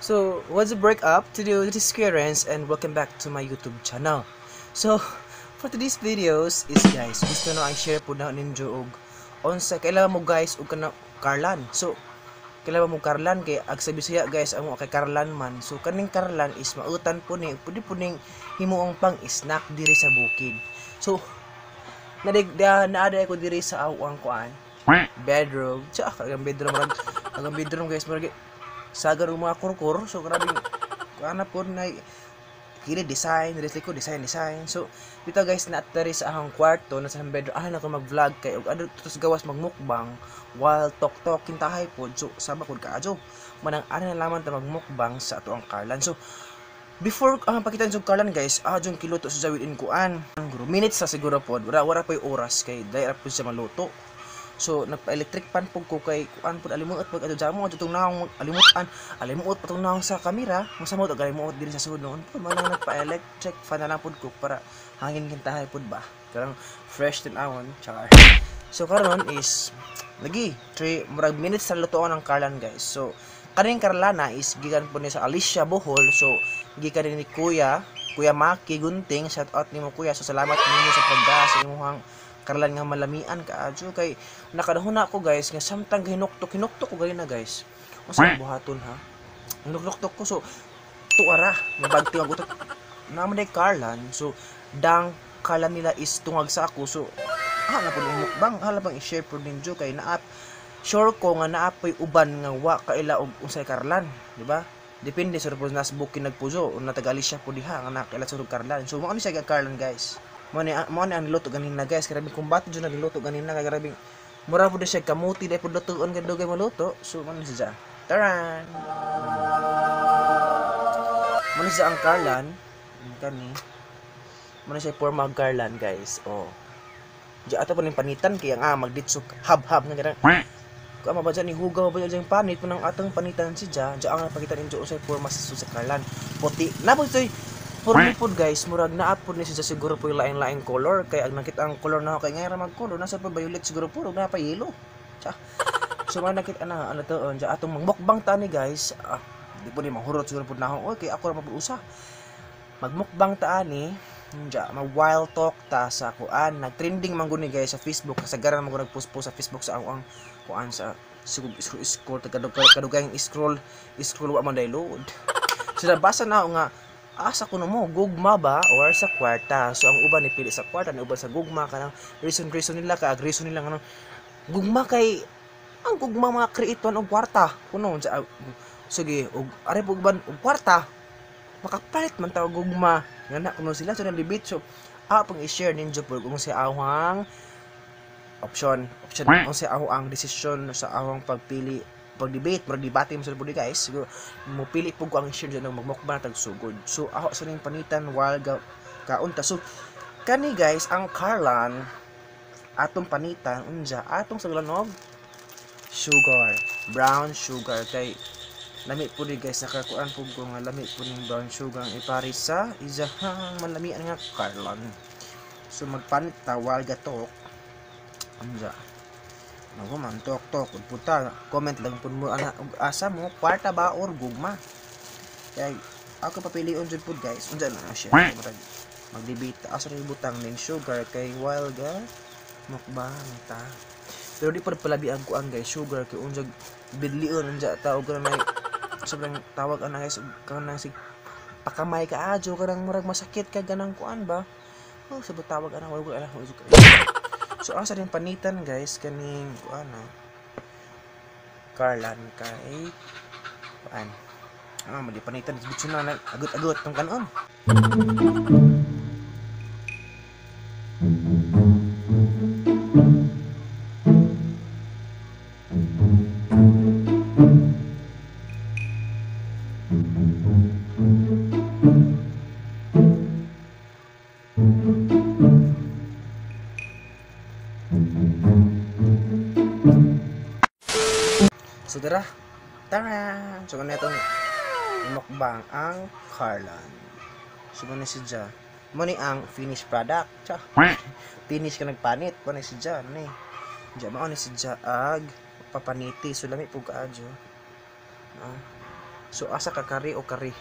So, what's a break up to do? This is Kierens and welcome back to my YouTube channel. So, for today's videos is guys, gusto na i-share po na ninyo og onsa kailangan mo guys og kana Karlan. So, kailangan mo Karlan kay ag sa Bisaya guys amo kay Karlan man. So, kaning Karlan is mautan po ni pwede po ning himuong pang snack diri sa bukid. So, naada ko diri sa awang kuan bedroom. Ang bedroom guys marag sagar ng mga kurkur. So grabing kana po na kini design ko design. So dito guys naatari sa akong kwarto na sa bedroom na ako mag-vlog kay og adto sa gawas magmukbang while talk kintahay po. So sama pod kaadyo manang ana na lamang ta magmukbang sa ato ang Karlan. So before pakitan sa Karlan guys, adjong kiluto sa within kuan minutes sa siguro pod wala pa oras kay dayra po siya maluto. So nagpa-electric pan pug ko kay kuan pud alimuot pag adto jamo adto naong alimuot patong naong sa kamera masamot og alimuot diri sa sud noon pud man nagpa-electric fan na lang pud ko para hangin kintahay pud ba karang fresh tin awon char. So karon is lagi 3 murag minutes sa lutoon ang Karlan guys. So kaning Karlana is gikan po ni sa Alicia Bohol. So gikan ni Kuya Maki Gunting, shout out nimo Kuya. So salamat ninyo sa pagda sa imong Karlan nga malamian kaadyo kay nakadahon ako guys nga samtang hinuktok ko gali na guys. Unsa buhaton ha? Hinuktok ko so tuara mabagti ang utot naman day Karlan. So dang Karlan nila is tungag sa ako. So hala po yung mukbang hala bang i-share po ninyo kay naap sure ko nga naapoy uban nga wa kaila og unsay Karlan, di ba? Depende sa repos nas bukin nagpuzo o natagali siya po diha nga nakaila sa Karlan. So mo ani siya Karlan guys. Mo ni ang niluto ganina guys, grabe kumbato jud nagluto ganina kay grabe mura pud siya kamuti dai pud lutuon kadto kay maluto. So man siya. Taran. Man siya ang Karlan kani. Man siya forma Karlan guys. Oh. Di ato pa ning panitan kay ang magditsok hab-hab nga ganang. Kung ba dyan, ihugaw ba dyan panit po ng atang panitan si Diyan ang napakita ninyo usay forma sa Karlan. Puti. Napod ito'y formipod guys. Murag naapod ni siya siguro po yung laing-laing color. Kaya ang nakita ang color na ako. Kaya ngayon mag-color. Nasa pa violet siguro po. Huwag na pa yellow. So mga nakita na ano to. Diyan atong magmukbang tani guys. Di po ni mahurot siguro po na ako. Okay, ako na mabuusa. Magmukbang taani. Diyan, mag-wild talk ta sa kuan. Nag-trending mangguni guys sa Facebook. Kasagaran mag nag-post po sa Facebook sa ang kuan sa scroll kadugay scroll wa man day load. Sila basa na nga asa kuno mo gugma ba or sa kwarta. So ang uban ni pili sa kwarta, ang uban sa gugma kanang reason nila ka reason nila nga gugma kay ang gugma mga create og kwarta kuno sa sige og are pugban og kwarta makapalit man taw gugma ngana kuno sila so nalibit. So pang i-share ninyo po kung si awang option kung si ang desisyon sa awang pag-debate mo sa pudi guys. Siguro mo pili po ko ang share dyan ng magmukbang tag sugod. So ako sa ning panitan while kaunta. So kani guys ang Karlan atong panitan unja atong sa lanog sugar, brown sugar kay lami po di guys nakakuan po ko nga lami po ning brown sugar ang ipari sa izahang malamian nga Karlan. So magpanit ta while gatok anja nago man tok puta comment lang pud mo ana asa mo kwarta ba or gugma kay ako papilion jud pud guys unsa na siya mag-debate asa rin butang ning sugar kay while ga mukbang ta pero di pud palabi ang kuan guys sugar kay unjag bidlion anja ta og na sobrang tawag ana guys kanang sig pakamay ka adyo kanang murag masakit ka ganang kuan ba sabot tawag ana wala ala. So asa din panitan guys kaning kuana Karlan kay kuan mali panitan bitso na agot-agot tong kanon. So tara. So kanya itong mukbang ang Karlan. So kanya si Ja. Mani ang finished product. Finish ka nagpanit. Kanya si Ja. Ja mao ni si Ja ag papaniti. So lami po kaadyo. So asa ka kari o kari.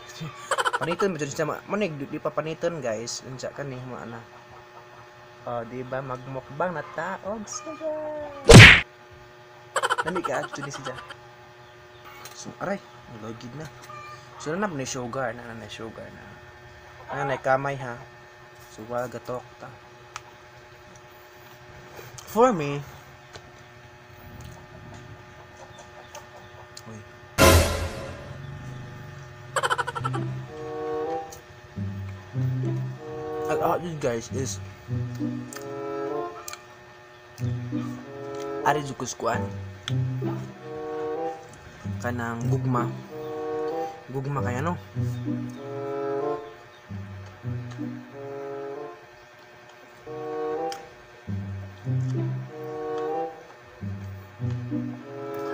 Paniton mo jud siya manig di pa paniton guys. Unsa kani mo ana. Di ba magmukbang na taog siya. Nami ka ato ni siya. So aray, logid na. So na ni sugar na sugar na. Ano na kamay ha. So wala gatok ta. For me, you guys is ari jukus kuan kanang gugma kaya no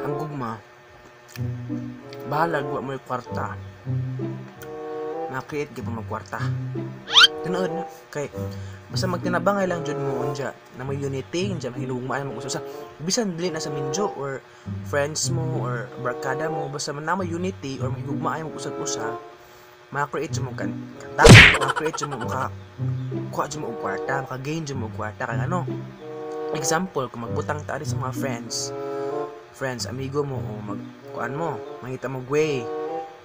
ang gugma bahala gwa mo yung kwarta na-create ka pa magkwarta tinood na kay basta magtinabangay lang jud mo unja na may unity unja hinugmaan mo usa bisan dili na sa minjo or friends mo or barkada mo basta man na may unity or mahigugmaan mo usag-usa ma-create mo kanta ma-create mo ka kuha jud mo og kwarta maka-gain jud mo og kwarta kay ano example kung magbutang ta sa mga friends amigo mo o magkuan mo mangita mo way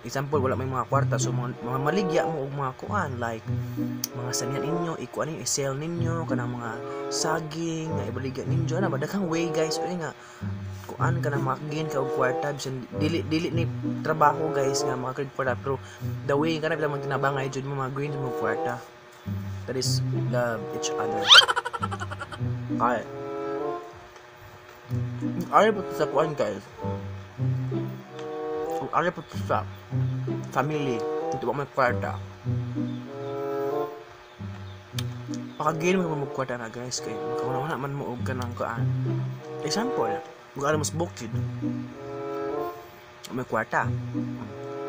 example wala may mga kwarta so mga maligya mo og mga kuan like mga sanian ninyo ikuan ninyo i-sell ninyo kanang mga saging nga ibaligya ninyo na daghang way guys o nga kuan kanang makagain ka og kwarta bisan dili ni trabaho guys nga mga kwarta pero the way kana bilang magtinabangay jud mo mag-gain mo kwarta that is love each other ay po sa kuan guys ari po sa family ito ba may kwarta pakagain mo magkwarta na guys kay makauna man mo og kanang kuan example kung alam mas bukid may kwarta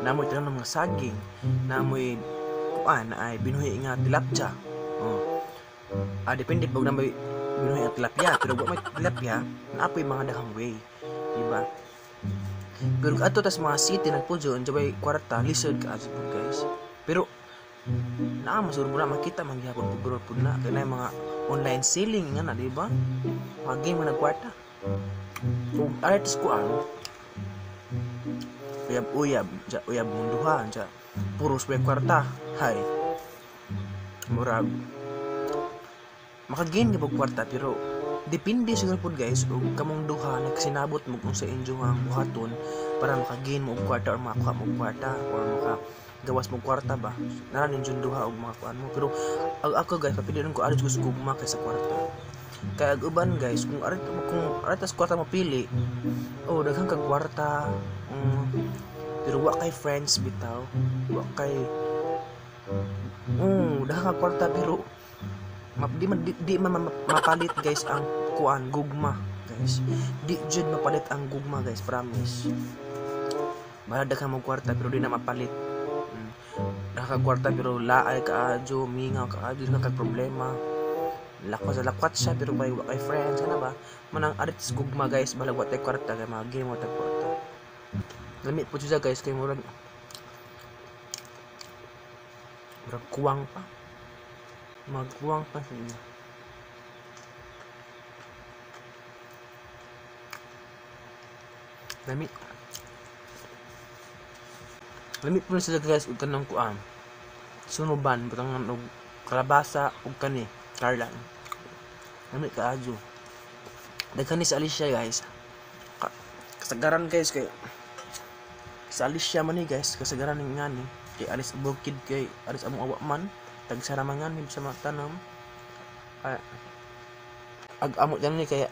namoy tanong ng mga saging namoy kuan ay binuhi nga tilapia depende pag namoy binuhi ang tilapia pero wag may tilapia naapoy mga daghang way diba pero ato tas mga city nagpudyo jabay kwarta lisod ka ato guys pero naa masuro mo na makita mangyapon pugro pud na kay mga online selling nga na di ba maging man nagkwarta ug artist ko uyab munduhan ja puros may kwarta hay murag makagain ka pag kwarta pero depende siguro po guys ug kamong duha nagsinabot mo kung sa inyo ang buhaton para makagain mo og kwarta or makakuha mo og kwarta or makagawas mo kwarta ba nara ninyo duha og mga kuan mo pero ako guys papilion ko ari gusto gugma kay sa kwarta kay ag uban guys kung ari tas kwarta mapili daghang kag kwarta pero wa kay friends bitaw wa kay daghang kag kwarta pero di mapalit guys ang kuan gugma guys di jud mapalit ang gugma guys promise balada ka mo kwarta pero di na mapalit ka kwarta pero laay kaadyo mingaw kaadyo ka problema lakwat siya pero kay friends ano ba manang arts gugma guys balag wa tay kwarta kay mga game wa tay kwarta lamit po siya guys kay murag kuwang pa magkuwang pa siya lamit po sila guys ug kanang kuan sunuban butangan og kalabasa ug kani karlan lamit kaadyo daghan ni sa Alicia guys kasagaran guys kay sa Alicia man ni guys kasagaran ni ngani kay alis bukid kay alis among awa man tagsaramangan ni sa mga tanam ag-amo dyan ni kaya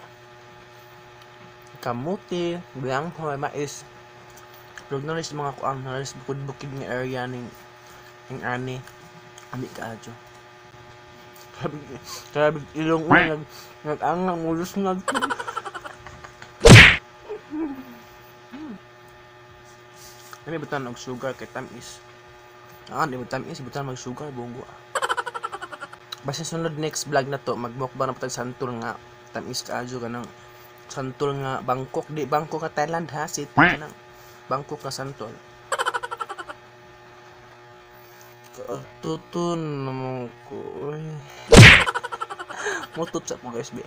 kamuti biyanghoy mais pero nalis mga kuang nalis bukid nga area ning ani ami kaadyo grabe ilong nag-angang ulos nga kami butan og sugar kay tamis di mo tamis butan mag sugar bonggo basta sunod next vlog na to magmukbang na patag santol nga tamis kaadyo kanang santol nga Bangkok di Bangkok ka Thailand ha sit kanang Bangkok ka santol Tutun naman ko. Mutut sa po guys, be.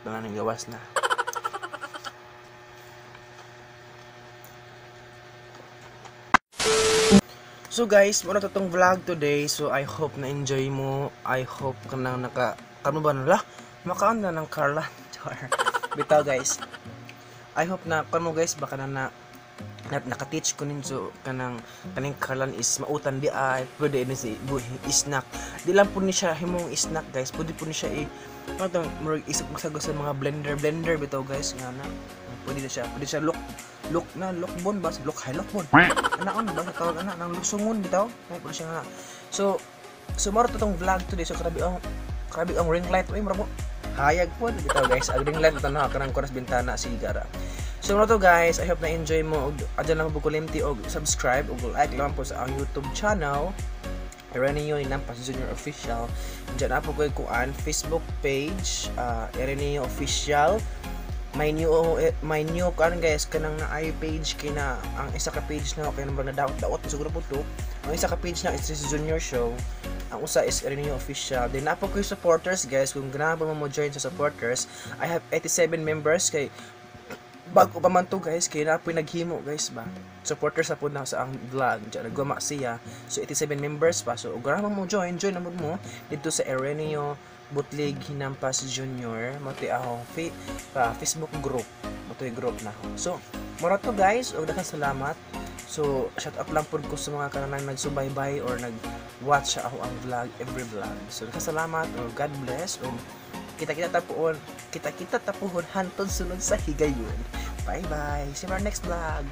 Dengan yang gawas na. So guys, muna to tong vlog today. So I hope na enjoy mo. I hope ka nang kano ba nala? Makaan na ng Carla. Bitaw guys. I hope na kano guys baka na naka-teach ko ninyo kaning Carlan is mautan di ay pwede ni si snack. Di lang po ni siya himong snack guys. Pwede po ni siya ano murag isip magsagos sa mga blender bitaw guys nga na. Pwede siya look bon ba look bon. Ana ba sa tawag ana nang lusungon bitaw. Ay pwede siya nga. So maro to tong vlog today. So grabe ang ring light oy mura mo. Hayag po bitaw guys. Ang ring light ito na kanang koras bintana sigara. So ano to guys, I hope na enjoy mo. Adyan lang po kulimti og subscribe og like lang po sa ang YouTube channel. Erenio Inampas Junior Official. Diyan na po ko kuan Facebook page, Erenio Official. My new kuan guys kanang na ay page kina ang isa ka page na kay nang nadaot siguro po to. Ang isa ka page na is Junior Show. Ang usa is Erenio Official. Then na po ko supporters guys, kung ganahan mo join sa supporters, I have 87 members kay bago pa man to guys, kaya na po naghimo guys ba. Supporters sa po na sa ang vlog. Diyan nagwama siya. So 87 members pa. So ugara mo join na mo dito sa Erenio Butlig Hinampas Junior. Mati ako Facebook group. Matoy group na ako. So mura to guys, og daghang salamat. So shout out lang po ko sa mga kanang nagsubaybay or nag-watch ako ang vlog, every vlog. So daghang salamat or God bless or kita tapuhon hantod sunod sa higayon. Bye bye. See you in our next vlog.